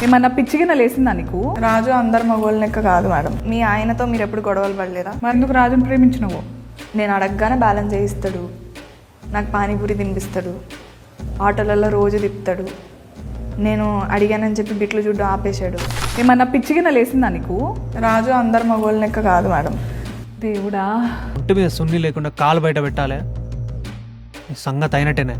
ఏమన్నా పిచ్చిగిన లేసిందా నీకు? రాజు అందరు మగోళ్ళ లెక్క కాదు మేడం. మీ ఆయనతో మీరు ఎప్పుడు గొడవలు పడలేదా? మరి ఎందుకు రాజుని ప్రేమించినవో? నేను అడగగానే బ్యాలెన్స్ చేయిస్తాడు, నాకు పానీపూరి తినిపిస్తాడు, ఆటోలలో రోజు తిప్పుతాడు. నేను అడిగానని చెప్పి బిట్లు చూడ్డం ఆపేశాడు. ఏమన్నా పిచ్చిగిన లేసిందా నీకు? రాజు అందరు మగోళ్ళ లెక్క కాదు మేడం. దేవుడా, ఒంటి మీద సున్ని లేకుండా కాలు బయట పెట్టాలి. నీ సంగతి అయినట్టేనే.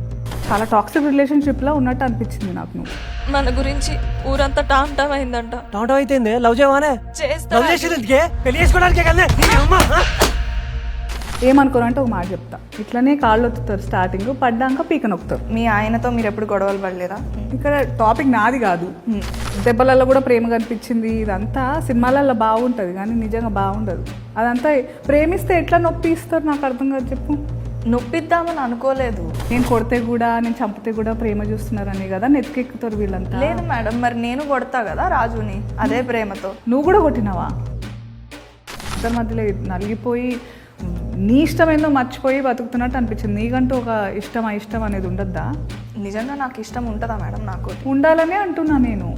చాలా టాక్సిక్ రిలేషన్షిప్లో ఉన్నట్టు అనిపించింది నాకు. నువ్వు మన గురించి ఊరంతా టామ్ టామ్ అయిందంట. టమాటో అయితే లవ్ చేయవానే? చేస్తా. లవ్ చేసేందుకే? పెళ్లి చేసుకోవడానికే కదా? ఏమనుకోరంటే ఒక మాట చెప్తా, ఇట్లనే కాళ్ళు ఒత్తుతారు, స్టార్టింగ్ పడ్డాక పీక నొక్కుతారు. మీ ఆయనతో మీరు ఎప్పుడు గొడవలు పడలేదా? ఇక్కడ టాపిక్ నాది కాదు. దెబ్బలలో కూడా ప్రేమ కనిపించింది. ఇదంతా సినిమాలలో బాగుంటుంది కానీ నిజంగా బాగుండదు. అదంతా ప్రేమిస్తే ఎట్లా నొప్పి ఇస్తారు నాకు అర్థం కాదు. చెప్పు. నొప్పిద్దామని అనుకోలేదు. నేను కొడితే కూడా నేను చంపితే కూడా ప్రేమ చూస్తున్నారని కదా నెత్తికెక్కుతారు వీళ్ళంతా. లేదు మేడం, మరి నేను కొడతా కదా రాజుని అదే ప్రేమతో. నువ్వు కూడా కొట్టినావా? ఇద్దరి మధ్యలో నలిగిపోయి నీ ఇష్టమేందో మర్చిపోయి బతుకుతున్నట్టు అనిపించింది. నీకంటూ ఒక ఇష్టం ఇష్టం అనేది ఉండద్దా? నిజంగా నాకు ఇష్టం ఉంటుందా మేడం? నాకు ఉండాలనే అంటున్నా నేను.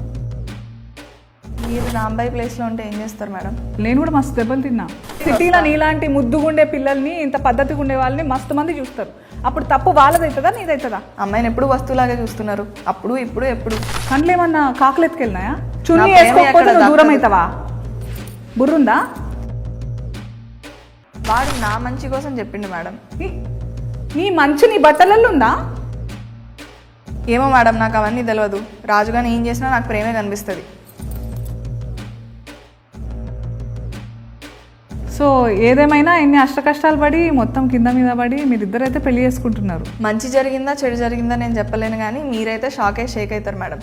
మీరు రాంబాయి ప్లేస్లో ఉంటే ఏం చేస్తారు మేడం? నేను కూడా మస్తు దెబ్బలు తిన్నా. సిటీలో నీలాంటి ముద్దుగుండే పిల్లల్ని, ఇంత పద్ధతిగా ఉండే వాళ్ళని మస్తు మంది చూస్తారు. అప్పుడు తప్పు వాళ్ళదవుతుందా నీదవుతుందా? అమ్మాయిని ఎప్పుడు వస్తువులాగా చూస్తున్నారు, అప్పుడు ఇప్పుడు ఎప్పుడు. కంట్లో ఏమన్నా కాకులు ఎత్తుకెళ్ళినాయా? చున్నీ నా ప్రేమ వేసుకోకపోతే ఎక్కడ నువ్వు దూరం దక్కదు. అవుతావా? బుర్రుందా? వాడు నా మంచి కోసం చెప్పిండు మేడం. నీ మంచి నీ బట్టలలో ఉందా? ఏమో మేడం, నాకు అవన్నీ తెలియదు. రాజుగాని ఏం చేసినా నాకు ప్రేమే కనిపిస్తుంది. సో ఏదేమైనా ఎన్ని అష్ట కష్టాలు పడి మొత్తం కింద మీద పడి మీరిద్దరైతే పెళ్లి చేసుకుంటున్నారు. మంచి జరిగిందా చెడు జరిగిందా నేను చెప్పలేను, కానీ మీరైతే షేక్ అవుతారు మేడం.